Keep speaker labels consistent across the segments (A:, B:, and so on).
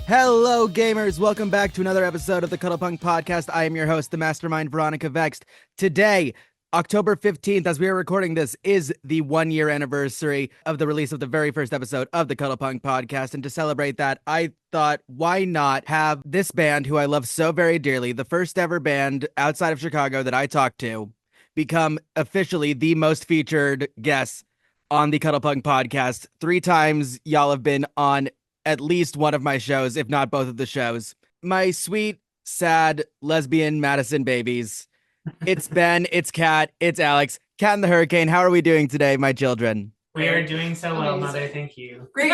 A: Hello, gamers. Welcome back to another episode of the Cuddlepunk Podcast. I am your host, the mastermind, Veronika Vexed. Today, October 15th, as we are recording this, is the 1-year anniversary of the release of the very first episode of the Cuddlepunk Podcast. And to celebrate that, I thought, why not have this band, who I love so very dearly, the first ever band outside of Chicago that I talked to, become officially the most featured guests on the Cuddlepunk Podcast. 3 times y'all have been on at least one of my shows, if not both of the shows. My sweet, sad, lesbian Madison babies. It's Ben, it's Kat, it's Alex. Kat and the Hurricane, how are we doing today, my children?
B: We are doing so well, Mother. Thank you.
C: Great,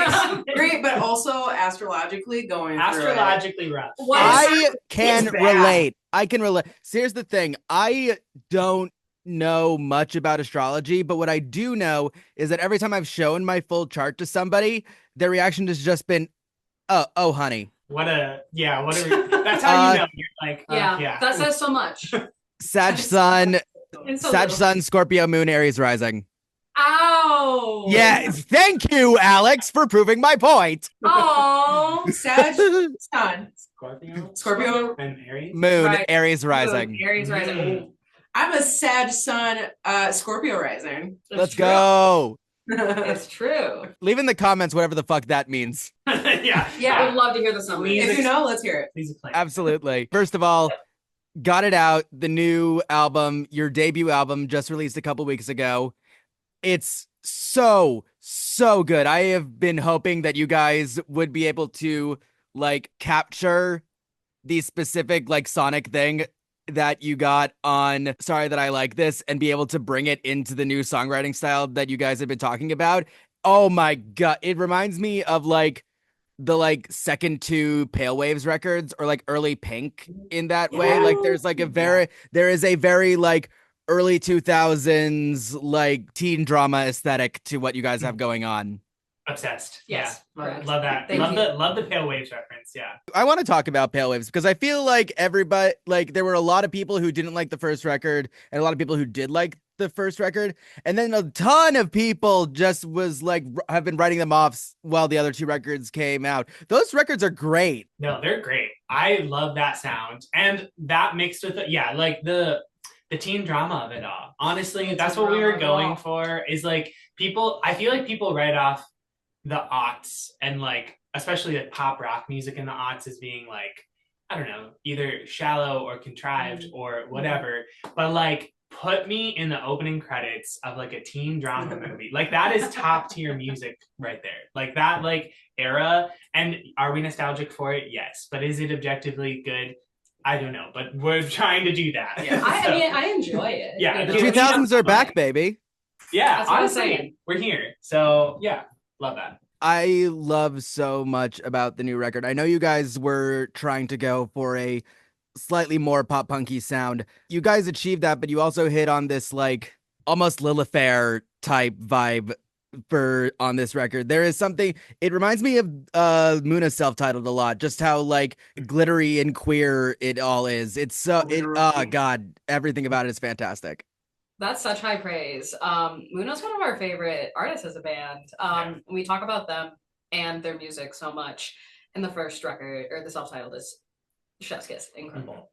C: great, but also astrologically going
B: Astrologically rough.
A: I can relate. I can relate. So here's the thing. I don't know much about astrology, but what I do know is that every time I've shown my full chart to somebody, their reaction has just been, oh, honey.
B: That's how you know. You're like,
D: yeah, that says so much.
A: Sag Sun, Scorpio Moon, Aries Rising.
D: Ow!
A: Yeah, thank you, Alex, for proving my point.
D: Oh,
C: Sag Sun,
B: Scorpio, and Aries.
A: Moon,
D: right.
A: Aries Rising.
D: Aries Rising.
C: I'm a Sag Sun, Scorpio Rising.
A: Let's go.
D: It's true.
A: Leave in the comments whatever the fuck that means.
D: Yeah, I would love to hear the summary.
C: If you know, let's hear it.
B: Please explain.
A: Absolutely. First of all, got it out. The new album, your debut album, just released a couple weeks ago. It's so good. I have been hoping that you guys would be able to like capture the specific like sonic thing that you got on Sorry That I Like This and be able to bring it into the new songwriting style that you guys have been talking about. Oh my God. It reminds me of like the like second 2 Pale Waves records or like early Pink in that way. Like there is a very like early 2000s like teen drama aesthetic to what you guys have going on.
B: Obsessed.
D: Yes.
B: Yeah. Love that. Love the Pale Waves reference. Yeah.
A: I want to talk about Pale Waves because I feel like everybody, like there were a lot of people who didn't like the first record and a lot of people who did like the first record. And then a ton of people just was like, have been writing them off while the other 2 records came out. Those records are great.
B: No, they're great. I love that sound. And that mixed with it. Yeah. Like the teen drama of it all. Honestly, that's what we were going for is like I feel like people write off the aughts and like especially like pop rock music in the aughts as being like, I don't know, either shallow or contrived or whatever, but like put me in the opening credits of like a teen drama movie. Like that is top tier music right there. Like that like era. And are we nostalgic for it? Yes. But is it objectively good? I don't know, but we're trying to do that.
D: Yeah. I mean, I enjoy it.
B: Yeah.
A: The 2000s are back, baby.
B: Yeah,
D: that's what I'm
B: honestly,
D: saying.
B: we're here. So yeah, love that.
A: I love so much about the new record. I know you guys were trying to go for a slightly more pop punky sound. You guys achieved that, but you also hit on this like almost Lilith Fair type vibe on this record. There is something, it reminds me of Muna's self-titled a lot, just how like glittery and queer it all is. It's so God, everything about it is fantastic.
D: That's such high praise. Muna's one of our favorite artists as a band. We talk about them and their music so much. And the first record, or the self-titled, is Chef's Kiss. Incredible.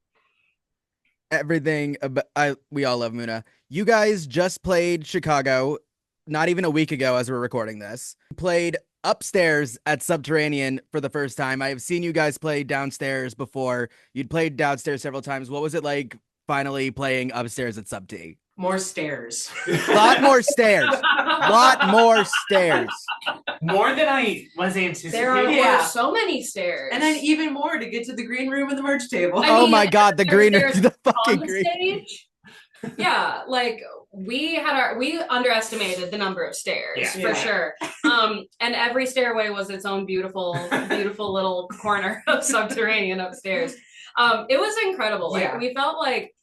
A: Everything about, we all love Muna. You guys just played Chicago not even a week ago as we're recording this. Played upstairs at Subterranean for the first time. I have seen you guys play downstairs before. You'd played downstairs several times. What was it like finally playing upstairs at Sub T?
C: More stairs.
A: Lot more stairs. Lot more stairs.
B: More than I was anticipating.
D: There are so many stairs.
C: And then even more to get to the green room and the merch table.
A: Oh my God, the green room, the fucking green.
D: Stage. Yeah, like we underestimated the number of stairs for sure. And every stairway was its own beautiful little corner of Subterranean upstairs. It was incredible. Like we felt like,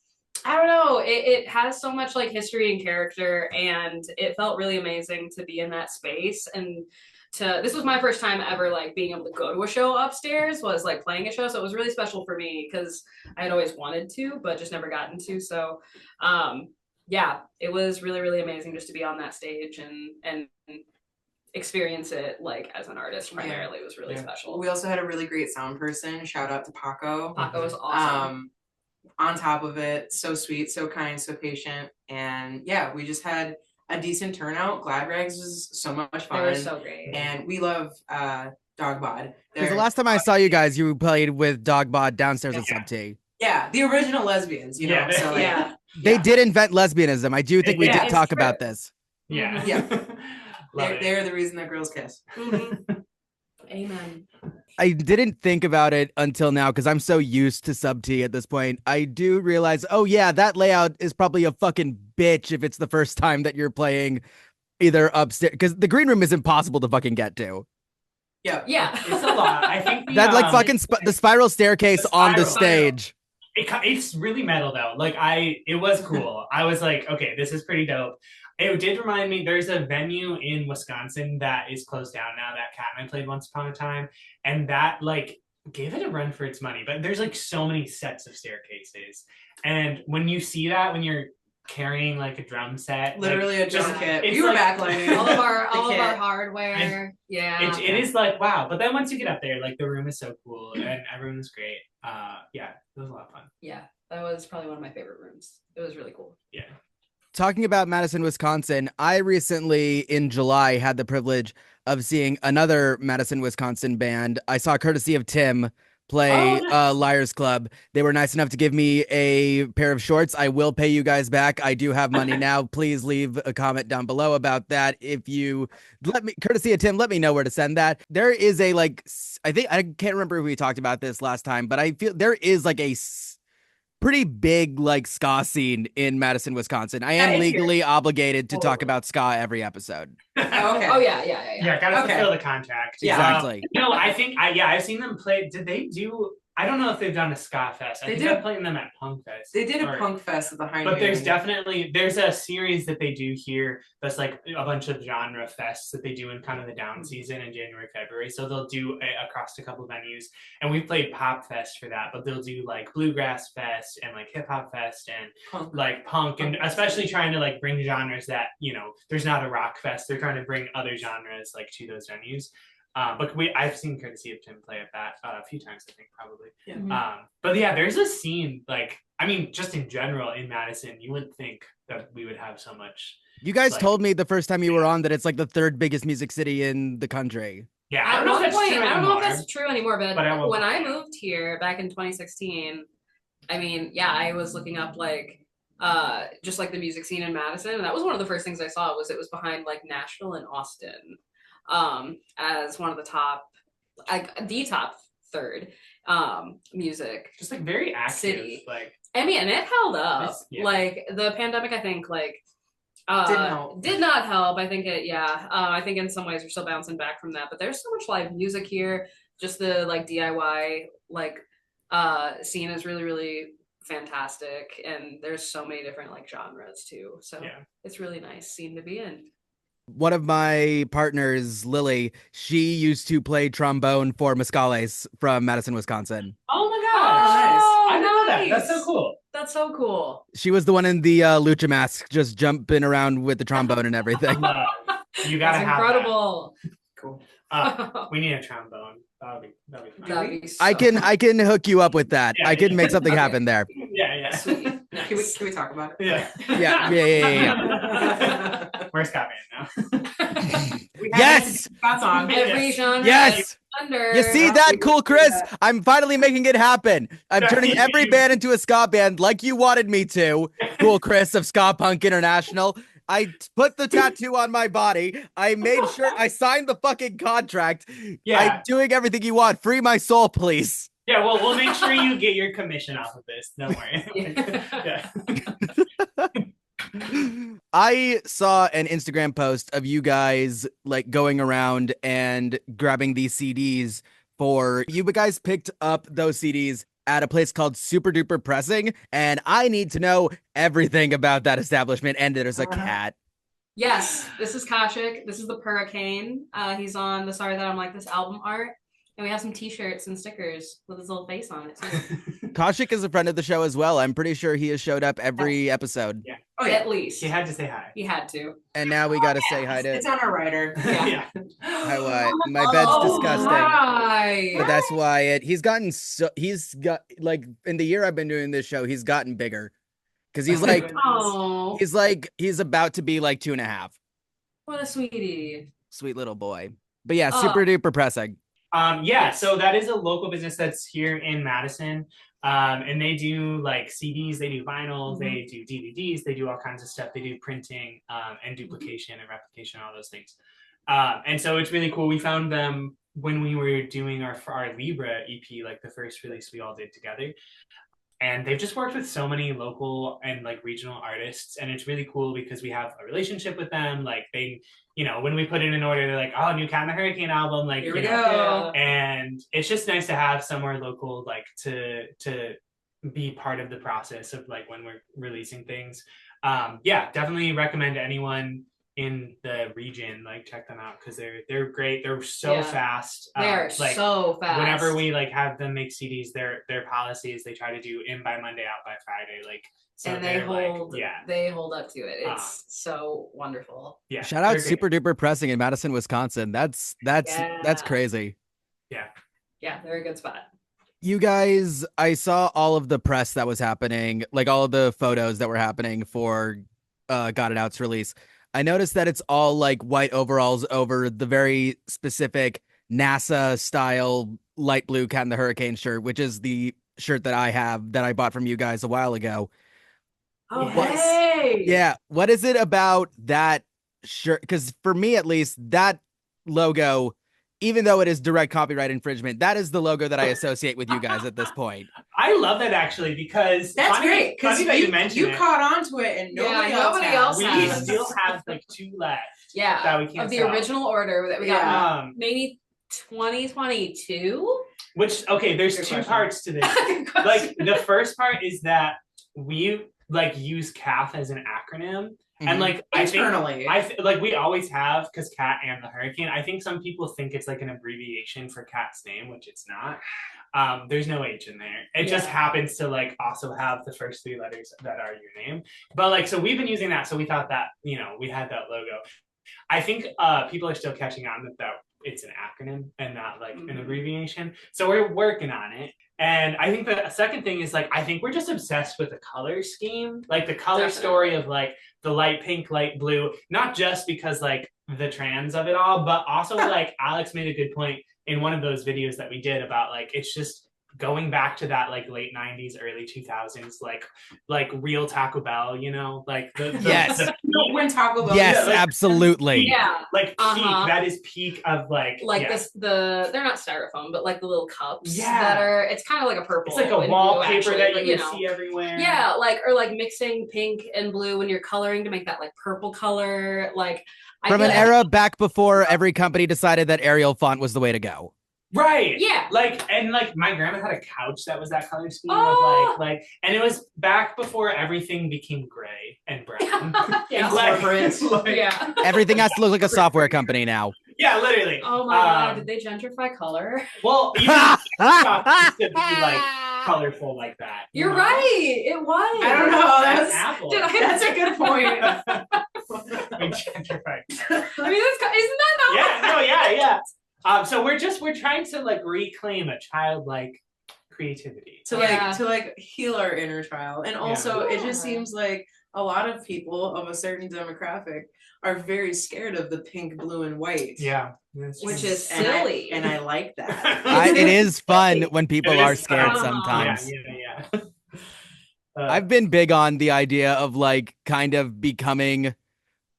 D: I don't know, it has so much like history and character, and it felt really amazing to be in that space. And this was my first time ever like being able to go to a show upstairs, was like playing a show, so it was really special for me because I had always wanted to but just never gotten to. So yeah, it was really, really amazing just to be on that stage and experience it like as an artist primarily was really special.
C: We also had a really great sound person. Shout out to Paco.
D: Paco was awesome.
C: On top of it, so sweet, so kind, so patient, and yeah, we just had a decent turnout. Glad Rags was so much fun.
D: They were so great,
C: and we love Dog Bod.
A: Because the last time I saw you guys, you played with Dog Bod downstairs at Sub T.
C: Yeah, the original lesbians, you know.
B: Yeah,
C: so like,
A: they did invent lesbianism. I do think we did talk about this.
B: Yeah,
C: they're the reason that girls kiss.
D: Amen.
A: I didn't think about it until now because I'm so used to Sub T at this point. I do realize, oh yeah, that layout is probably a fucking bitch if it's the first time that you're playing either upstairs, because the green room is impossible to fucking get to.
D: Yeah,
B: it's a lot. I think
A: that like fucking the spiral staircase on the stage.
B: It's really metal though. Like it was cool. I was like, okay, this is pretty dope. It did remind me, there's a venue in Wisconsin that is closed down now that Kat and I played once upon a time. And that like gave it a run for its money. But there's like so many sets of staircases. And when you see that, when you're carrying like a drum set.
C: Literally
B: like,
C: a drum kit.
B: It's
C: You were
B: like,
C: backlighting.
D: all of our hardware.
B: It is like, wow. But then once you get up there, like the room is so cool and everyone is great. Yeah, it was a lot of fun.
D: Yeah, that was probably one of my favorite rooms. It was really cool.
B: Yeah.
A: Talking about Madison, Wisconsin, I recently in July had the privilege of seeing another Madison, Wisconsin band. I saw courtesy of Tim play Liars Club. They were nice enough to give me a pair of shorts. I will pay you guys back. I do have money now. Please leave a comment down below about that. If you let me, courtesy of Tim, let me know where to send that. There is a like, I can't remember if we talked about this last time, but I feel there is like a pretty big like ska scene in Madison, Wisconsin. I am legally obligated to talk about ska every episode.
C: Okay.
D: Oh yeah.
B: Yeah, gotta fulfill the contract.
A: Exactly.
B: No, I think I've seen them play. Did they do? I don't know if they've done a ska fest. I think they're playing them at Punk Fest.
C: They did a Punk Fest at the High.
B: But there's a series that they do here that's like a bunch of genre fests that they do in kind of the down season in January, February. So they'll do across a couple venues, and we played Pop Fest for that. But they'll do like Bluegrass Fest and like Hip Hop Fest and like punk, and especially trying to like bring genres that there's not a rock fest. They're trying to bring other genres like to those venues. But I've seen courtesy of Tim play at that a few times, I think, probably.
C: Yeah.
B: But yeah, there's a scene, like, I mean, just in general in Madison, you wouldn't think that we would have so much.
A: You guys told me the first time you were on that it's like the third biggest music city in the country.
B: Yeah,
D: I don't know if that's true anymore, but when I moved here back in 2016, I mean, yeah, I was looking up like just like the music scene in Madison, and that was one of the first things I saw. It was behind like Nashville and Austin. As one of the top, like the top third music,
B: just like very active
D: city.
B: Like,
D: I mean, and it held up. Like the pandemic, I think like did not help. I think I think in some ways we're still bouncing back from that, but there's so much live music here. Just the like DIY like scene is really, really fantastic, and there's so many different like genres too. So it's really nice scene to be in.
A: One of my partners, Lily, she used to play trombone for Mescales from Madison, Wisconsin.
B: Oh my gosh. I know that. That's so cool.
D: That's so cool.
A: She was the one in the lucha mask, just jumping around with the trombone and everything.
B: You gotta have
D: incredible.
B: That. Cool. We need a trombone. That'll be fun.
A: I can hook you up with that. I can make something happen there.
B: Yeah.
C: Sweet. Nice. Can we talk about it?
A: Yeah.
B: Where's Scott Man now?
A: Yes.
C: That song.
D: Every genre.
A: Yes.
D: Under.
A: You see that, Cool Chris? I'm finally making it happen. I'm turning every band into a ska band like you wanted me to, Cool Chris of Ska Punk International. I put the tattoo on my body. I made sure I signed the fucking contract.
B: Yeah.
A: I'm doing everything you want. Free my soul, please.
B: Yeah, well, we'll make sure you get your commission off of this. Don't worry.
A: I saw an Instagram post of you guys like going around and grabbing these CDs for you guys picked up those CDs at a place called Super Duper Pressing, and I need to know everything about that establishment. And there's a cat.
D: Yes, this is Kashik. This is the Hurricane. He's on the Sorry That I'm Like This album art. And we have some t-shirts and stickers with his little face on it too.
A: Kashik is a friend of the show as well. I'm pretty sure he has showed up every episode.
B: Yeah.
C: Oh, yeah.
D: At least.
B: He had to say hi.
D: He had to.
A: And now we got to say hi to.
C: It's on our rider.
D: Yeah.
A: Hi, Wyatt. My bed's disgusting.
D: Hi.
A: But that's Wyatt. He's got like in the year I've been doing this show, he's gotten bigger. Because he's like,
D: Oh,
A: he's about to be like 2.5.
D: what a sweetie.
A: Sweet little boy. But yeah, super duper pressing.
B: Yeah, so that is a local business that's here in Madison. And they do like CDs, they do vinyls, they do DVDs, they do all kinds of stuff. They do printing and duplication and replication, all those things. And so it's really cool. We found them when we were doing our Libra EP, like the first release we all did together. And they've just worked with so many local and like regional artists. And it's really cool because we have a relationship with them. Like they, you know, when we put it in order, they're like, oh, new Cat and the Hurricane album. Like,
C: Here we
B: you know,
C: go.
B: and it's just nice to have somewhere local, like to be part of the process of like when we're releasing things. Yeah, definitely recommend to anyone in the region, like check them out because they're great. They're so fast.
D: They're
B: like,
D: so fast.
B: Whenever we like have them make CDs, their policies they try to do in by Monday, out by Friday. Like, so
D: and they hold up to it. It's so wonderful.
B: Yeah.
A: Shout out Super Duper Pressing in Madison, Wisconsin. That's crazy.
D: Yeah, they're a good spot.
A: You guys, I saw all of the press that was happening, like all of the photos that were happening for Got It Out's release. I noticed that it's all like white overalls over the very specific NASA style light blue Cat and the Hurricane shirt, which is the shirt that I have that I bought from you guys a while ago.
D: Oh,
C: Yes.
D: hey.
A: Yeah. What is it about that shirt? Because for me, at least, that logo, even though it is direct copyright infringement, that is the logo that I associate with you guys at this point.
B: I love that actually because
C: That's great because you caught on to it and nobody else
B: We
C: has.
B: still have like 2 left.
D: Yeah.
B: That we can't
D: of the
B: sell.
D: original order that we got maybe 2022.
B: Which there's
C: Good
B: 2
C: question.
B: parts to this. Like the first part is that we like use CAF as an acronym. And like
C: Internally.
B: I think like we always have because Cat and the Hurricane. I think some people think it's like an abbreviation for Cat's name, which it's not. There's no H in there. It just happens to like also have the first 3 letters that are your name. But like so we've been using that, so we thought that we had that logo. I think people are still catching on that it's an acronym and not like an abbreviation. So we're working on it. And I think the second thing is like I think we're just obsessed with the color scheme, like the color story of like the light pink, light blue, not just because like the trans of it all, but also like Alex made a good point in one of those videos that we did about like it's just going back to that like late 90s, early 2000s, like real Taco Bell, like the
C: when Taco Bell.
A: Yes, absolutely.
D: Yeah.
B: Like peak. That is peak of like
D: this they're not styrofoam, but like the little cups
B: Yeah.
D: that are it's kind of like a purple.
B: It's like a
D: and
B: wallpaper
D: blue,
B: that
D: but,
B: you see everywhere.
D: Yeah, or mixing pink and blue when you're coloring to make that like purple color. Like
A: From an era back before every company decided that Arial font was the way to go.
B: Right.
D: Yeah.
B: Like my grandma had a couch that was that color scheme of like and it was back before everything became gray and brown.
D: Yeah.
C: Yeah.
A: Everything has to look like a software company now.
B: Yeah, literally.
D: Oh my god, did they gentrify color?
B: Well, even used to be like colorful like that.
D: You're right. It was.
C: I don't know.
B: That's Apple.
C: That's a good point.
B: We gentrified.
D: I mean, isn't that not?
B: Yeah. No. Yeah. So we're trying to like reclaim a childlike creativity
C: to heal our inner child, and also it just seems like a lot of people of a certain demographic are very scared of the pink, blue, and white.
B: Yeah,
D: which is silly,
C: and I like that.
A: It is fun when people are scared
B: fun.
A: sometimes.
B: Yeah.
A: I've been big on the idea of like kind of becoming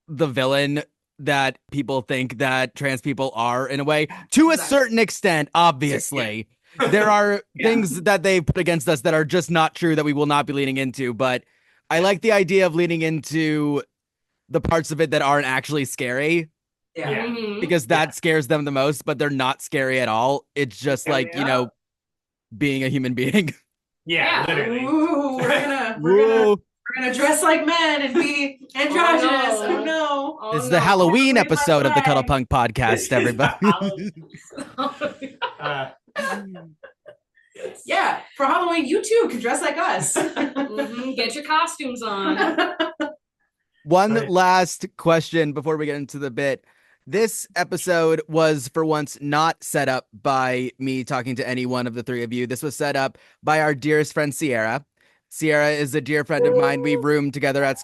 A: the villain that people think that trans people are in a way, to a certain extent, obviously. There are things that they put against us that are just not true that we will not be leaning into, but I like the idea of leaning into the parts of it that aren't actually scary.
C: Yeah.
A: Because that scares them the most, but they're not scary at all. It's just being a human being.
B: Yeah, literally.
C: Ooh, we're gonna dress like men and be androgynous. Oh no!
A: This is the Halloween episode of the Cuddlepunk Podcast, everybody.
C: Yeah, for Halloween, you too can dress like us.
D: Get your costumes on.
A: One
B: Right.
A: last question before we get into the bit. This episode was, for once, not set up by me talking to any one of the three of you. This was set up by our dearest friend, Sierra. Sierra is a dear friend of mine. We roomed together at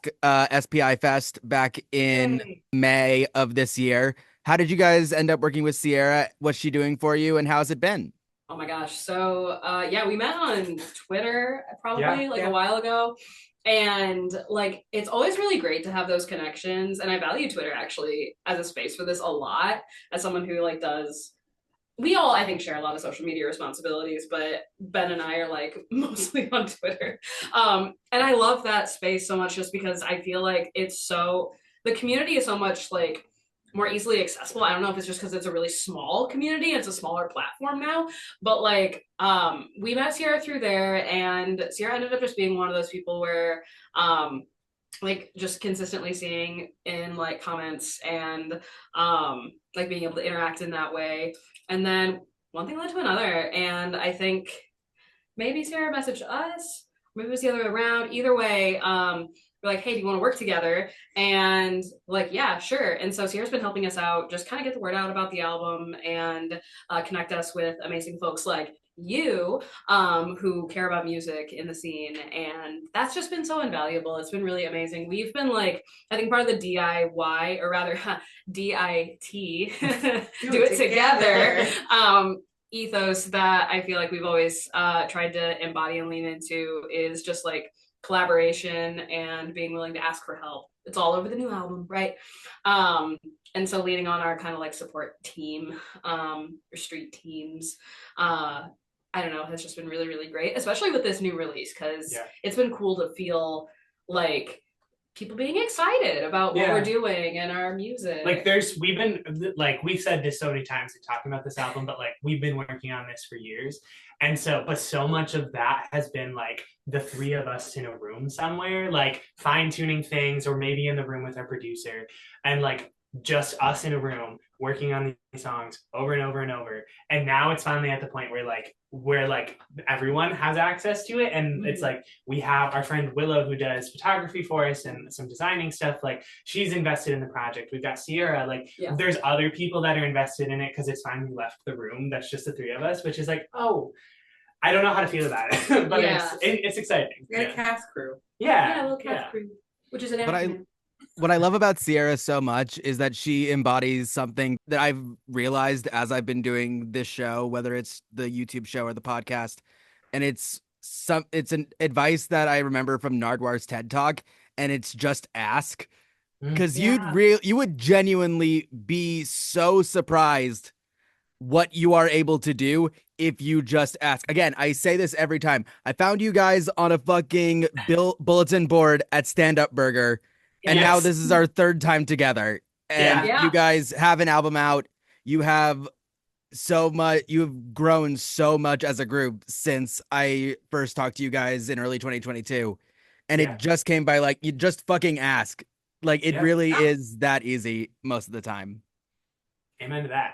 A: SPI Fest back in
D: Yay.
A: May of this year. How did you guys end up working with Sierra? What's she doing for you, and how's it been?
D: Oh my gosh. So yeah, we met on Twitter probably
C: Yeah.
D: a while ago. And like it's always really great to have those connections. And I value Twitter actually as a space for this a lot, as someone who like does we all I think share a lot of social media responsibilities, but Ben and I are like mostly on Twitter. And I love that space so much just because I feel like it's so the community is so much like more easily accessible. I don't know if it's just because it's a really small community, it's a smaller platform now, but like we met Sierra through there, and Sierra ended up just being one of those people where like just consistently seeing in like comments and like being able to interact in that way. And then one thing led to another, and I think maybe Sarah messaged us, maybe it was the other way around. Either way, we're like, hey, do you want to work together? And like, yeah, sure. And so Sierra's been helping us out, just kind of get the word out about the album and connect us with amazing folks like you who care about music in the scene. And that's just been so invaluable. It's been really amazing. We've been like, I think part of the DIY, or rather DIT, do it together. Ethos that I feel like we've always tried to embody and lean into is just like collaboration and being willing to ask for help. It's all over the new album, right? And so leaning on our kind of like support team or street teams, I don't know, has just been really, really great, especially with this new release, because it's been cool to feel like people being excited about what we're doing and our music.
B: Like we've been like, we've said this so many times in talking about this album, but like we've been working on this for years. And so, but so much of that has been like the three of us in a room somewhere, like fine tuning things, or maybe in the room with our producer, and like just us in a room working on these songs over and over and over. And now it's finally at the point where like everyone has access to it. And it's like, we have our friend Willow who does photography for us and some designing stuff. Like she's invested in the project. We've got Sierra, like there's other people that are invested in it, because it's finally left the room. That's just the three of us, which is like, oh, I don't know how to feel about it, but it's exciting.
C: We got a cast crew.
B: Yeah.
D: A little cast crew, which is an acronym.
A: What I love about Sierra so much is that she embodies something that I've realized as I've been doing this show, whether it's the YouTube show or the podcast. And it's an advice that I remember from Nardwar's TED Talk, and it's just ask. Because you would genuinely be so surprised what you are able to do if you just ask. Again, I say this every time. I found you guys on a fucking bulletin board at Stand Up Burger. And now this is our third time together. And you guys have an album out. You have so much, you've grown so much as a group since I first talked to you guys in early 2022. And it just came by like, you just fucking ask. Like it really is that easy most of the time.
B: Amen to that.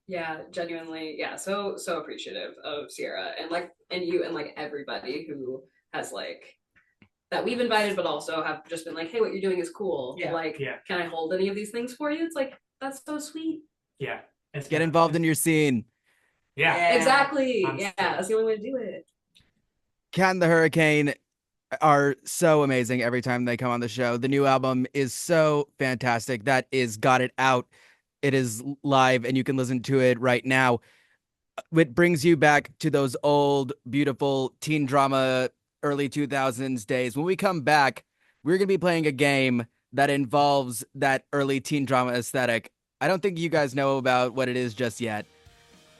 D: Yeah, genuinely. Yeah. So appreciative of Sierra and you and like everybody who has like that we've invited, but also have just been like, hey, what you're doing is cool. Can I hold any of these things for you? It's like, that's so sweet.
B: Yeah.
A: Get involved in your scene.
B: Yeah.
D: Exactly. Yeah. That's the only way to do it.
A: Cat and the Hurricane are so amazing every time they come on the show. The new album is so fantastic. That is Got It Out. It is live and you can listen to it right now. It brings you back to those old, beautiful teen drama early 2000s days. When we come back, we're going to be playing a game that involves that early teen drama aesthetic. I don't think you guys know about what it is just yet.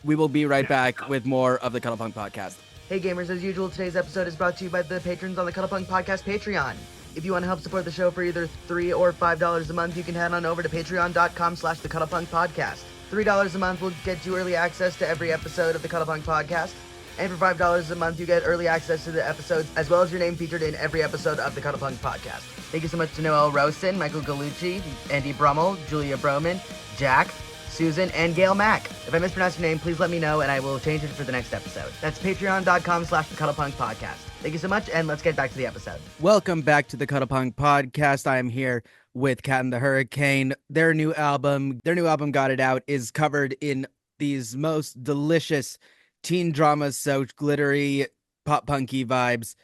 A: We will be right back with more of the Cuddlepunk Podcast. Hey gamers, as usual, today's episode is brought to you by the patrons on the Cuddlepunk Podcast Patreon. If you want to help support the show for either $3 or $5 a month, you can head on over to patreon.com/the Cuddlepunk Podcast. $3 a month will get you early access to every episode of the Cuddlepunk Podcast. And for $5 a month, you get early access to the episodes, as well as your name featured in every episode of the Cuddlepunk Podcast. Thank you so much to Noel Rosen, Michael Gallucci, Andy Brummel, Julia Broman, Jack, Susan, and Gail Mack. If I mispronounce your name, please let me know, and I will change it for the next episode. That's patreon.com/the Cuddlepunk Podcast.
E: Thank you so much, and let's get back to the episode.
A: Welcome back to the Cuddlepunk Podcast. I am here with Cat and the Hurricane. Their new album, Got It Out, is covered in these most delicious teen dramas, so glittery, pop-punky vibes.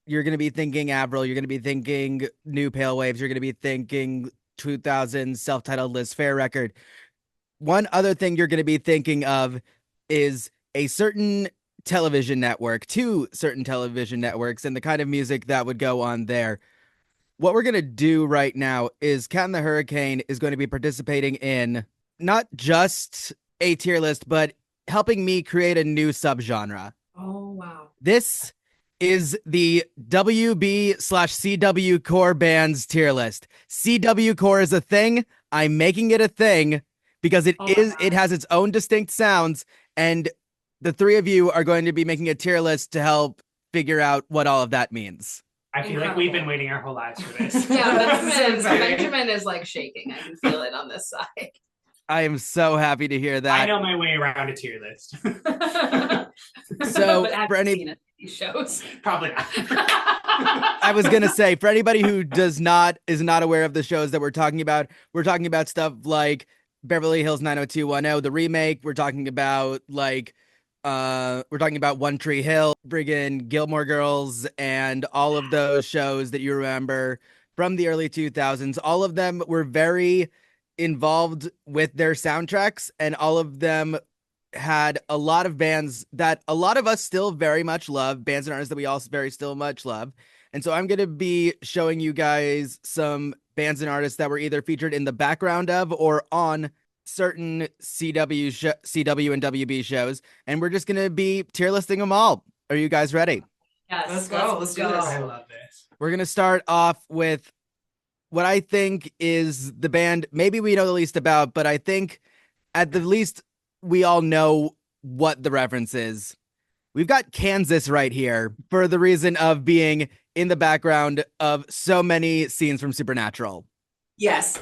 A: You're going to be thinking Avril, you're going to be thinking New Pale Waves, you're going to be thinking 2000 self-titled Liz Phair record. One other thing you're going to be thinking of is a certain television network, two certain television networks, and the kind of music that would go on there. What we're going to do right now is Cat and the Hurricane is going to be participating in not just a tier list, but helping me create a new subgenre.
D: Oh, wow.
A: This is the WB/CW core bands tier list. CW core is a thing. I'm making it a thing because it has its own distinct sounds, and the three of you are going to be making a tier list to help figure out what all of that means.
B: I feel like we've been waiting our whole lives for this.
D: Yeah, Benjamin is like shaking. I can feel it on this side.
A: I am so happy to hear that.
B: I know my way around a tier list.
A: So
D: but
A: for any
D: seen it, these shows,
B: Probably not.
A: I was gonna say, for anybody who is not aware of the shows that we're talking about stuff like Beverly Hills 90210, the remake. We're talking about One Tree Hill, friggin' Gilmore Girls, and all of those shows that you remember from the early 2000s. All of them were very involved with their soundtracks, and all of them had a lot of bands that a lot of us still very much love, bands and artists that we all very still much love. And so I'm going to be showing you guys some bands and artists that were either featured in the background of or on certain CW and WB shows, and we're just going to be tier listing them all. Are you guys ready?
D: yes,
C: Let's go. Let's do this.
B: I love this.
A: We're going to start off with what I think is the band maybe we know the least about, but I think at the least we all know what the reference is. We've got Kansas right here for the reason of being in the background of so many scenes from Supernatural.
C: Yes.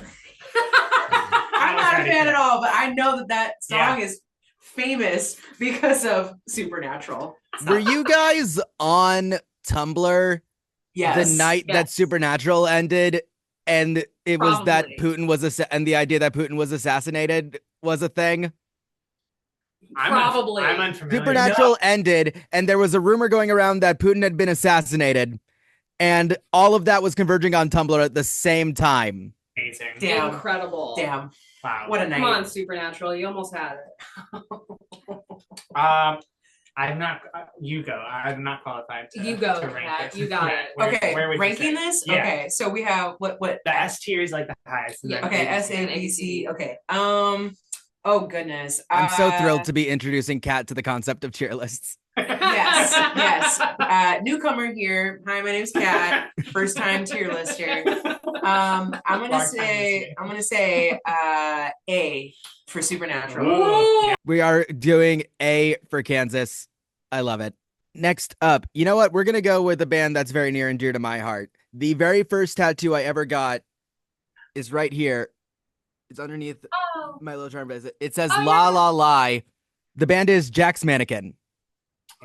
C: I'm not a fan at all, but I know that song is famous because of Supernatural.
A: Were you guys on Tumblr
C: Yes.
A: the night that Supernatural ended, and it was that Putin was and the idea that Putin was assassinated was a thing?
D: Probably.
B: I'm unfamiliar.
A: Supernatural ended, and there was a rumor going around that Putin had been assassinated, and all of that was converging on Tumblr at the same time.
B: Amazing.
C: Damn.
D: Incredible.
C: Damn.
B: Wow.
C: What a night.
D: Come on, Supernatural. You almost had it.
B: I'm not. You go. I'm not qualified to.
D: You go,
B: to rank
D: Kat.
B: this.
D: You got
B: Yeah,
D: it.
C: Okay,
B: where would you
C: ranking
B: say?
C: this?
B: Yeah.
C: Okay, so we have what
B: The S tier is like the highest. and
D: Yeah.
B: then
C: okay,
B: A,
C: S,
B: B,
C: N, A, C. Okay. Oh goodness.
A: I'm so thrilled to be introducing Kat to the concept of tier lists.
C: Yes. Newcomer here. Hi, my name's Kat. First time tier lister. I'm gonna say A for Supernatural.
B: Ooh.
A: We are doing A for Kansas. I love it. Next up, you know what? We're going to go with a band that's very near and dear to my heart. The very first tattoo I ever got is right here. It's underneath my little charm bracelet. It says La La Lie. The band is Jack's Mannequin.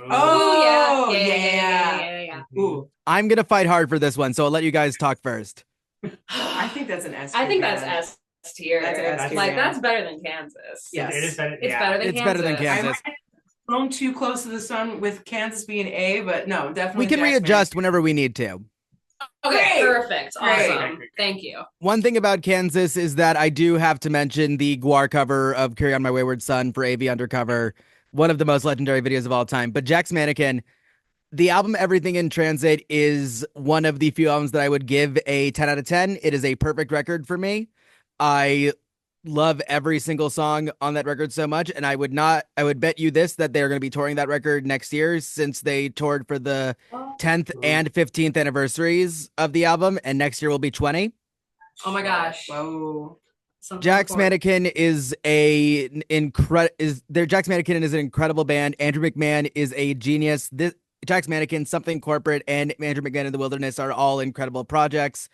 C: Oh,
D: yeah.
C: Ooh.
A: I'm going to fight hard for this one, so I'll let you guys talk first.
C: I think that's an S.
D: I think
C: tier
D: that's
C: band.
D: S tier.
C: That's an S tier
D: Like
C: band.
D: that's better than Kansas.
C: Yes.
B: It is better.
D: It's better than
A: It's
D: Kansas.
A: better than Kansas.
C: I might have flown too close to the sun with Kansas being A, but no, definitely.
A: We can
C: Jack's
A: readjust whenever we need to.
D: Okay,
C: Great.
D: perfect.
C: Great.
D: Awesome. Thank you.
A: One thing about Kansas is that I do have to mention the Guar cover of Carry On My Wayward Son for AV Undercover, one of the most legendary videos of all time. But Jack's Mannequin, the album Everything in Transit is one of the few albums that I would give a 10 out of 10. It is a perfect record for me. I love every single song on that record so much, and I would bet you this, that they're going to be touring that record next year, since they toured for the 10th and 15th anniversaries of the album, and next year will be 20.
D: Oh my gosh.
C: Whoa.
D: Something
A: Jack's
D: important.
A: Mannequin is Jack's Mannequin is an incredible band. Andrew McMahon is a genius. Jack's Mannequin, Something Corporate, and Andrew McMahon in the Wilderness are all incredible projects.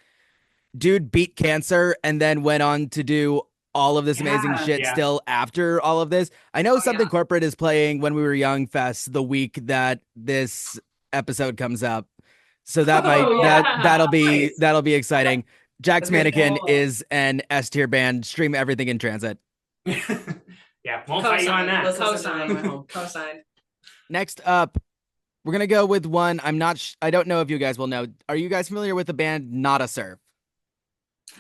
A: Dude beat cancer and then went on to do all of this amazing shit still after all of this. I know Something Corporate is playing When We Were Young Fest the week that this episode comes up. So that might
D: yeah.
A: that'll be exciting. Jack's
C: That's good.
A: Mannequin is an S tier band. Stream everything in transit.
B: Yeah, won't fight you on that.
C: Let's listen to that on the way home.
D: Cosine.
A: Next up, we're gonna go with one. I don't know if you guys will know. Are you guys familiar with the band Not a Surf?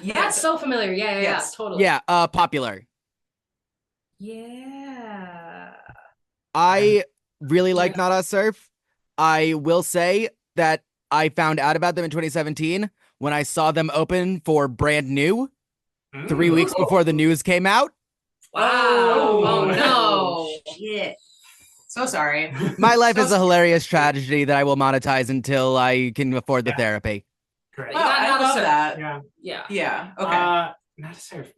D: That's so familiar. Yeah,
C: Yes.
D: totally.
A: Yeah, popular.
D: Yeah.
A: I really like
D: Yeah.
A: Not a Surf. I will say that I found out about them in 2017 when I saw them open for Brand New 3 weeks before the news came out.
D: Wow. Oh no.
C: Shit. So sorry.
A: My life is a hilarious tragedy that I will monetize until I can afford the therapy.
B: Correct.
D: You
C: Oh,
D: got
C: I
D: Not a
C: love
D: Surf.
C: that.
B: Yeah.
D: Yeah.
C: Yeah. Okay.
B: Not a surf.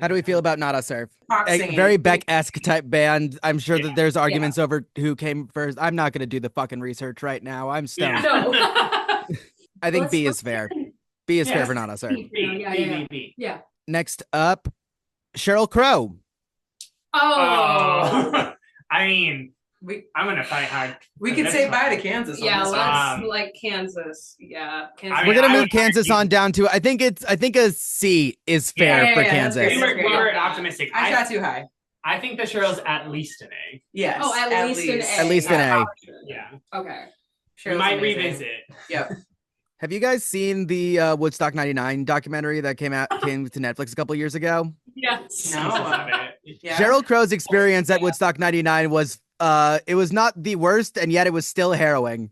A: How do we feel about Not a Surf?
C: Rock
A: A
C: singing.
A: very Beck-esque type band. I'm sure
B: Yeah.
A: that there's arguments over who came first. I'm not going to do the fucking research right now. I'm stoned.
B: Yeah.
D: No.
A: I think
D: Let's-
A: B is fair. B is fair
B: Yeah.
A: for Not a Surf.
B: B.
D: Yeah.
A: Next up, Sheryl Crow.
D: Oh.
B: I mean,
C: we
B: I'm gonna fight hard.
C: we
B: for
C: could
B: this
C: say
B: one.
C: bye to Kansas. on
D: Yeah,
C: this one.
D: let's like Kansas. Yeah. Kansas.
B: I
A: We're
B: mean,
A: gonna
B: I
A: move
B: would
A: Kansas
B: argue-
A: on down to. I think a C is fair
C: Yeah,
A: for
C: yeah, that's
A: Kansas.
C: great.
B: We were optimistic.
C: I shot too high.
B: I think the Cheryl's at least an A.
C: Yes.
D: Oh, at least an A.
A: At least an A.
B: Yeah.
D: Okay.
B: We
C: Cheryl's
B: might
C: amazing.
B: revisit.
C: Yep.
A: Have you guys seen the Woodstock '99 documentary that came to Netflix a couple years ago?
D: Yes.
C: No.
B: Love it.
C: Yeah.
A: Sheryl Crow's experience at Woodstock '99 was it was not the worst, and yet it was still harrowing.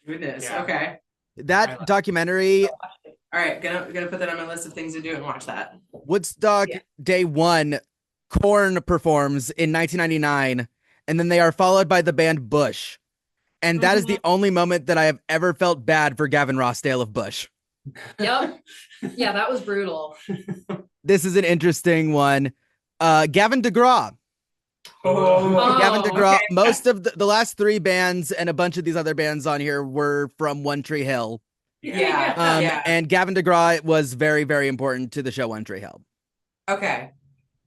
C: Goodness.
B: Yeah.
C: Okay.
B: I
A: That
B: like
C: All
A: documentary,
C: right. Gonna put that on my list of things to do and watch that.
A: Woodstock
C: Yeah.
A: Day 1, Korn performs in 1999, and then they are followed by the band Bush. And that is the only moment that I have ever felt bad for Gavin Rossdale of Bush.
D: Yep. Yeah, that was brutal.
A: This is an interesting one. Gavin DeGraw.
B: Oh.
A: Gavin DeGraw.
C: okay.
A: Most of the last 3 bands and a bunch of these other bands on here were from One Tree Hill.
C: Yeah. Yeah.
A: And Gavin DeGraw was very, very important to the show One Tree Hill.
C: Okay.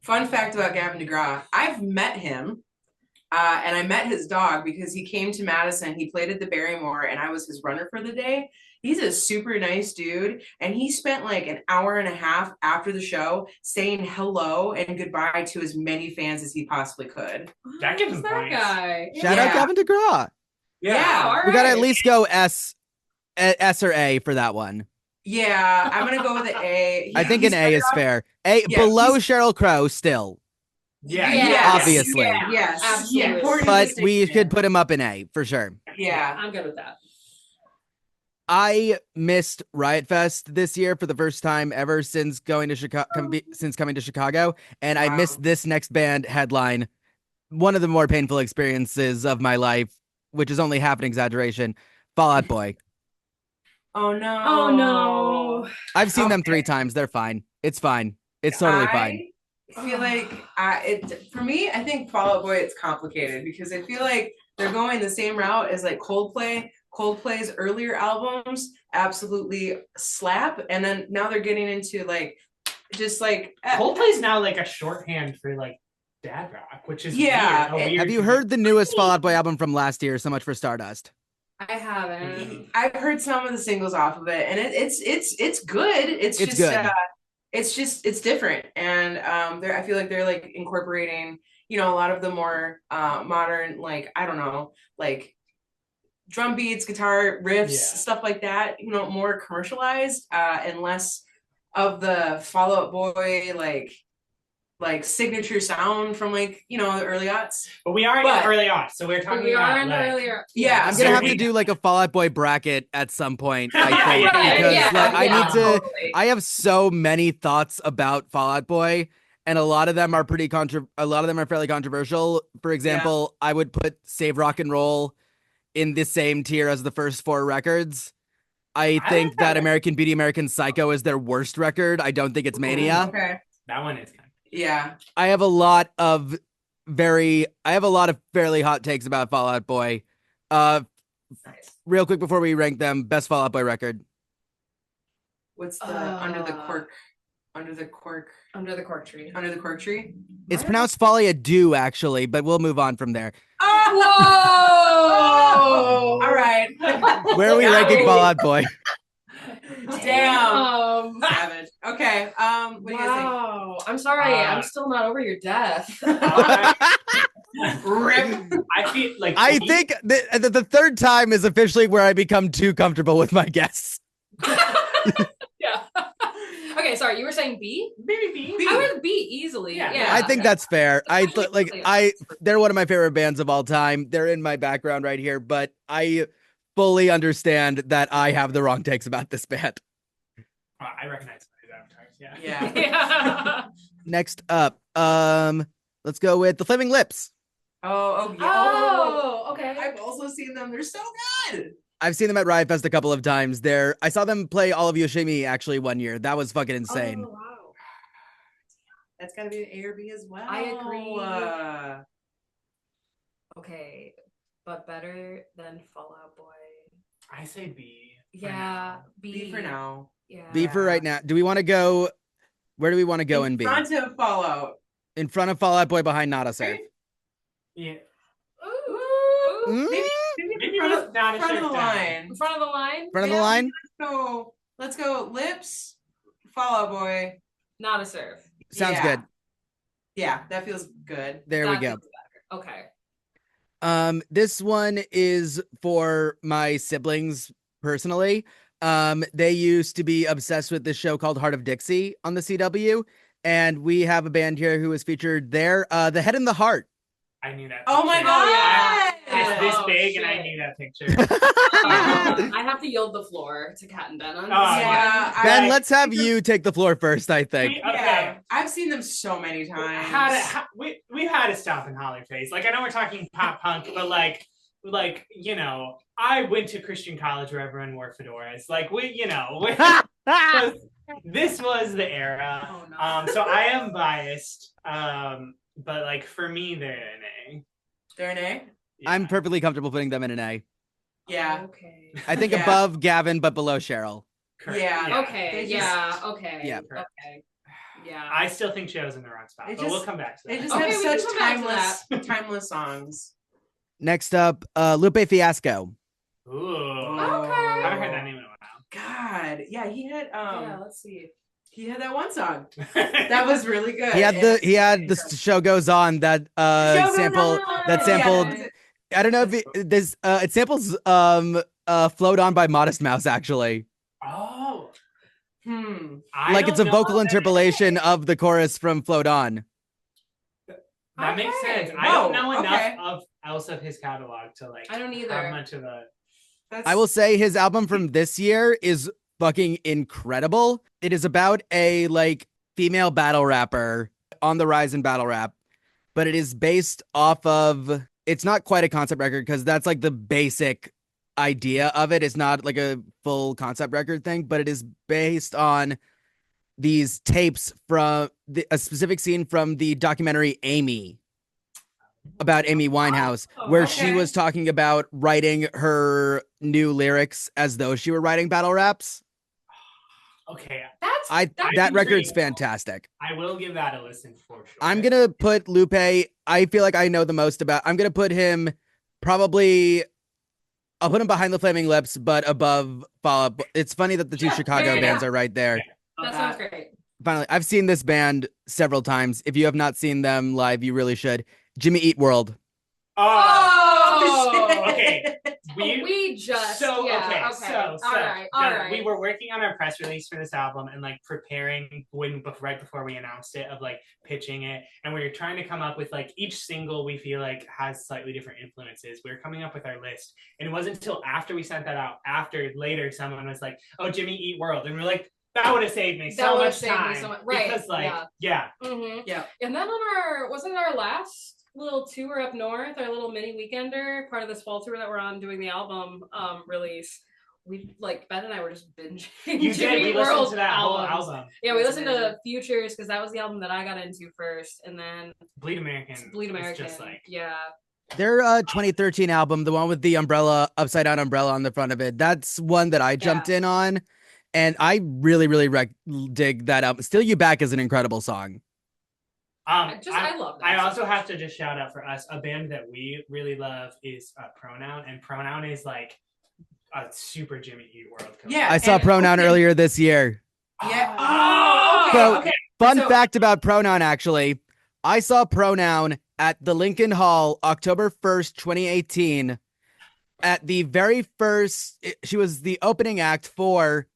C: Fun fact about Gavin DeGraw. I've met him. And I met his dog because he came to Madison. He played at the Barrymore, and I was his runner for the day. He's a super nice dude, and he spent like an hour and a half after the show saying hello and goodbye to as many fans as he possibly could.
B: That gives
D: Who's
B: him
D: that
B: points.
D: guy?
A: Shout out
C: Yeah.
A: Gavin DeGraw.
C: Yeah.
D: All
A: We gotta
D: right.
A: at least go S or A for that one.
C: Yeah, I'm gonna go with an A.
A: I think an A is fair. A
C: Yeah,
A: below
C: he's-
A: Sheryl Crow still,
B: Yeah.
D: Yes.
A: Obviously.
D: Yeah,
C: Yes.
D: absolutely.
C: Important
A: but we
C: distinction.
A: should put him up in A for sure.
C: Yeah.
D: I'm good with that.
A: I missed Riot Fest this year for the first time ever since going to Chicago. Since coming to Chicago, and I
C: Wow.
A: missed this next band headline. One of the more painful experiences of my life, which is only half an exaggeration. Fall Out Boy.
C: Oh no.
D: Oh no.
A: I've seen them
C: Okay.
A: 3 times. They're fine. It's fine. It's totally fine.
C: I feel like for me, I think Fall Out Boy, it's complicated because I feel like they're going the same route as like Coldplay. Coldplay's earlier albums absolutely slap, and then now they're getting into like just like
B: Coldplay's now like a shorthand for like dad rock, which is
C: Yeah.
B: weird. A weird
A: Have you heard the newest Fall Out Boy album from last year? So much for Stardust.
D: I haven't.
C: I've heard some of the singles off of it, and it's good. It's
A: It's
C: just
A: good.
C: It's different, and I feel like they're like incorporating a lot of the more modern, like I don't know, like drum beats, guitar riffs,
B: Yeah.
C: stuff like that. More commercialized and less of the Fall Out Boy like signature sound from like the early aughts.
B: But we are in
C: But-
B: the early on, so we're talking
D: We
B: about
D: are in the
B: like,
D: earlier.
C: Yeah,
A: I'm
B: So
A: gonna have
B: we-
A: to do like a Fall Out Boy bracket at some point. I
B: Yeah,
A: think
B: right,
A: because
D: yeah,
A: like, I
D: yeah.
A: need to.
C: Totally.
A: I have so many thoughts about Fall Out Boy, and a lot of them are a lot of them are fairly controversial. For example, I would put Save Rock and Roll in the same tier as the first 4 records. I think
B: like
A: that
B: that.
A: American Beauty, American Psycho is their worst record. I don't think it's Mania.
C: Okay.
B: that one is kind
C: Yeah.
A: I have a lot of fairly hot takes about Fall Out Boy.
C: Nice.
A: Real quick before we rank them, best Fall Out Boy record.
C: What's the under the cork tree?
A: It's pronounced Folie à Deux, actually, but we'll move on from there.
C: Oh! All right.
A: Where are we ranking Fall Out Boy?
C: Damn. Savage. Okay. What do you guys think?
D: Wow. I'm sorry. I'm still not over your death.
C: Rip.
B: I feel like
A: I think the third time is officially where I become too comfortable with my guests.
D: Yeah. Okay, sorry. You were saying B?
B: maybe B.
D: I would B easily. Yeah.
A: I think that's fair. They're one of my favorite bands of all time. They're in my background right here, but I fully understand that I have the wrong takes about this band.
B: I recognize these avatars. Yeah.
D: Yeah.
A: Next up, let's go with the Flaming Lips.
C: Oh, yeah.
D: Oh, okay.
C: I've also seen them. They're so good.
A: I've seen them at Riot Fest a couple of times. I saw them play All of Yoshimi actually one year. That was fucking insane.
D: Oh, wow.
C: That's gotta be an A or B as well.
D: I agree. Okay, but better than Fall Out Boy.
B: I say B.
D: Yeah,
C: B for now.
D: Yeah.
A: B for right now. Do we want to go? Where do we want to go in B?
C: Front of Fallout.
A: In front of Fall Out Boy, behind Not a Safe.
B: Yeah.
D: Ooh.
A: Mm?
B: Maybe
C: front of,
B: not a
C: front of the
B: shirt
C: line.
D: In front of the line?
A: Front of the line?
C: So let's go Lips, Fallout Boy.
D: Not a serve.
A: Sounds good.
C: Yeah, that feels good.
A: There we go.
D: Feels better. Okay.
A: This one is for my siblings personally. They used to be obsessed with this show called Heart of Dixie on the CW, and we have a band here who is featured there. The Head and the Heart.
B: I knew that.
C: Oh my
B: picture.
C: God!
B: It's this
D: Oh,
B: big,
D: shit.
B: and I knew that picture.
D: I have to yield the floor to Kat and Ben on this.
B: Oh,
C: Yeah,
A: Ben,
C: I-
A: let's have you take the floor first, I think.
B: Okay.
C: Yeah, I've seen them so many times.
B: We've had to stop in Holly Face. Like I know we're talking pop punk, but like you know, I went to Christian college where everyone wore fedoras. Like this was the era.
D: Oh, no.
B: So I am biased. But like for me, they're an A.
C: They're an A?
B: Yeah.
A: I'm perfectly comfortable putting them in an A.
C: Yeah.
D: Okay.
A: I think
C: Yeah.
A: above Gavin, but below Cheryl.
B: Correct.
C: Yeah.
D: Okay.
C: They just-
D: Yeah. Okay.
A: Yeah.
D: Okay. Yeah.
B: I still think Cheryl's in the wrong spot,
C: They
B: but
C: just-
B: we'll come back to that.
C: They just
D: Okay,
C: have
D: we can
C: such
D: come back to
C: timeless songs.
A: Next up, Lupe Fiasco.
B: Ooh.
D: Okay.
B: I haven't heard that name in a
C: God. Yeah, he had
D: Yeah. Let's see.
C: he had that one song.
B: while.
C: That was really good.
A: He had the show goes on that
C: Show Goes
A: sample
C: On!
A: that sampled.
C: Yeah.
A: I don't know if it samples Float On by Modest Mouse actually.
B: Oh.
C: Hmm.
A: Like it's a
B: don't know
A: vocal
B: that-
A: interpolation of the chorus from Float On.
B: That makes
D: Okay.
B: sense. I don't know
C: Whoa,
B: enough
C: okay.
B: else of his catalog to like
D: I don't
B: have
D: either.
B: much of a.
C: That's,
A: I will say his album from this year is fucking incredible. It is about a like female battle rapper on the rise in battle rap, but it is based off of, it's not quite a concept record because that's like the basic idea of it. It's not like a full concept record thing, but it is based on these tapes from a specific scene from the documentary Amy about Amy Winehouse, where she
C: okay.
A: was talking about writing her new lyrics as though she were writing battle raps.
B: Okay,
D: That's
A: That record's
B: intriguing.
A: fantastic.
B: I will give that a listen for sure.
A: I'm gonna put Lupe. I feel like I know the most about. I'm gonna put him probably. I'll put him behind the Flaming Lips, but above Fall Out Boy. It's funny that the two Chicago
D: yeah.
A: bands are right there.
D: that sounds great.
A: Finally, I've seen this band several times. If you have not seen them live, you really should. Jimmy Eat World.
D: Oh,
B: okay.
D: We just
B: So
D: yeah,
B: okay, so
D: all right,
B: no, we were working on our press release for this album and like preparing right before we announced it of like pitching it, and we were trying to come up with like each single we feel like has slightly different influences. We were coming up with our list, and it wasn't until after we sent that out, after later someone was like, "Oh, Jimmy Eat World," and we're like, "That would have saved me so much time."
D: Right?
B: Because like, yeah.
D: Mm-hmm.
C: Yeah.
D: And then on wasn't our last little tour up north, our little mini weekender, part of this fall tour that we're on doing the album release, we like Ben and I were just binging.
B: You did.
D: Jimmy
B: We
D: Eat
B: listened
D: World
B: to that whole
D: albums.
B: album.
D: Yeah, we
C: That's
D: listened to Futures because that was the album that I got into first, and then
B: Bleed American.
D: Bleed
B: is
D: American.
B: Just like
D: yeah.
A: Their 2013 album, the one with the upside down umbrella on the front of it, that's one that I jumped in on, and I really, really dig that album. Steal You Back is an incredible song.
D: I love that.
B: I also have to just shout out for us, a band that we really love is Pronoun, and Pronoun is like a super Jimmy Eat World cover.
C: Yeah,
A: I saw Pronoun earlier this year.
C: Yeah.
B: Oh,
A: So,
B: okay.
A: Fun fact about Pronoun, actually. I saw Pronoun at the Lincoln Hall October 1st, 2018. At the very first, she was the opening act for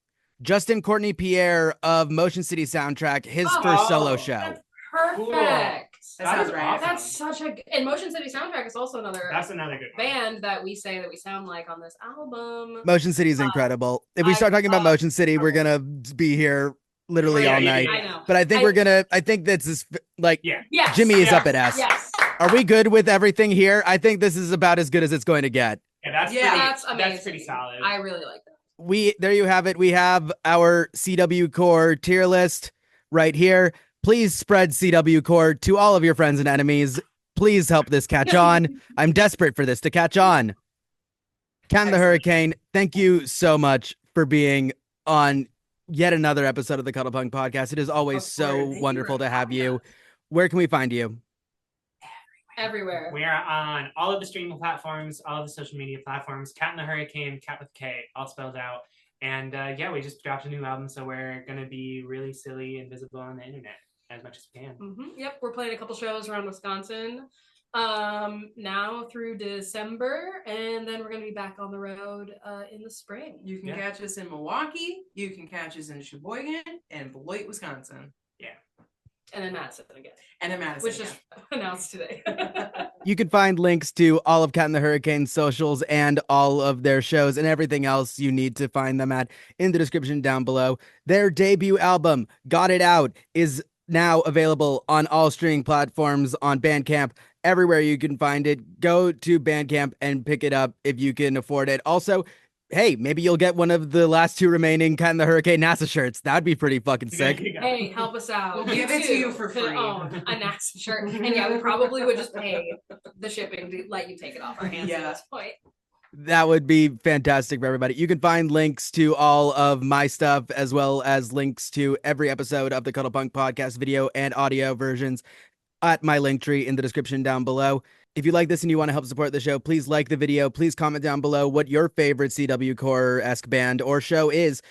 A: Justin Courtney Pierre of Motion City Soundtrack, his first solo show.
D: That's perfect.
B: Cool.
C: That sounds right.
B: awesome.
D: That's such a and Motion City Soundtrack is also another
B: That's another good one.
D: band that we say that we sound like on this album.
A: Motion City is incredible. If we start talking about Motion City, we're gonna be here literally all night.
D: I know.
A: But I think I think this is like
D: Yes.
A: Jimmy is up at S.
D: Yes.
A: Are we good with everything here? I think this is about as good as it's going to get.
B: Yeah,
D: That's amazing.
B: That's pretty solid.
D: I really like that.
A: There you have it. We have our CW Core tier list right here. Please spread CW Core to all of your friends and enemies. Please help this catch on. I'm desperate for this to catch on. Can the Hurricane, thank you so much for being on yet another episode of the Cuddlepunk Podcast. It is always so wonderful to have you. Where can we find you?
D: Everywhere.
B: We are on all of the streaming platforms, all of the social media platforms. Cat in the Hurricane, Cat with K, all spelled out. And we just dropped a new album, so we're gonna be really silly and visible on the internet as much as we can.
D: Yep, we're playing a couple shows around Wisconsin now through December, and then we're gonna be back on the road in the spring.
C: You can catch us in Milwaukee. You can catch us in Sheboygan and Beloit, Wisconsin.
B: Yeah.
D: And then Madison again.
C: And in Madison.
D: Which just announced today.
A: You can find links to all of Cat and the Hurricane's socials and all of their shows and everything else you need to find them at in the description down below. Their debut album, Got It Out, is now available on all streaming platforms, on Bandcamp, everywhere you can find it. Go to Bandcamp and pick it up if you can afford it. Also, hey, maybe you'll get one of the last two remaining Cat and the Hurricane NASA shirts. That'd be pretty fucking sick.
D: Hey, help us out.
C: We'll give it to you for free.
D: Own a NASA shirt. And yeah, we probably would just pay the shipping to let you take it off our hands at this point.
A: That would be fantastic for everybody. You can find links to all of my stuff as well as links to every episode of the Cuddlepunk Podcast video and audio versions at my link tree in the description down below. If you like this and you want to help support the show, please like the video. Please comment down below what your favorite CW Core-esque band or show is.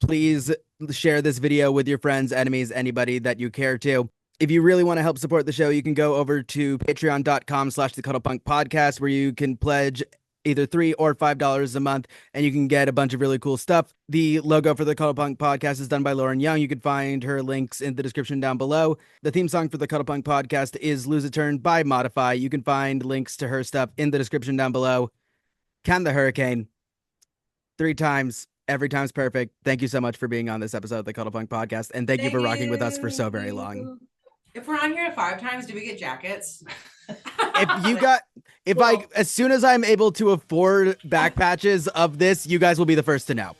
A: Please share this video with your friends, enemies, anybody that you care to. If you really want to help support the show, you can go over to patreon.com/the Cuddlepunk Podcast, where you can pledge either $3 or $5 a month, and you can get a bunch of really cool stuff. The logo for the Cuddlepunk Podcast is done by Lauren Young. You can find her links in the description down below. The theme song for the Cuddlepunk Podcast is Lose a Turn by Modify. You can find links to her stuff in the description down below. Can the Hurricane, 3 times, every time's perfect. Thank you so much for being on this episode of the Cuddlepunk Podcast, and thank you for rocking with us for so very long.
C: If we're on here 5 times, do we get jackets?
A: As soon as I'm able to afford back patches of this, you guys will be the first to know.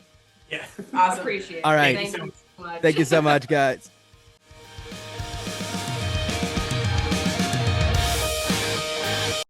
B: Yeah.
C: Awesome.
D: Appreciate it.
A: All right.
D: Thank you so much.
A: Thank you so much, guys.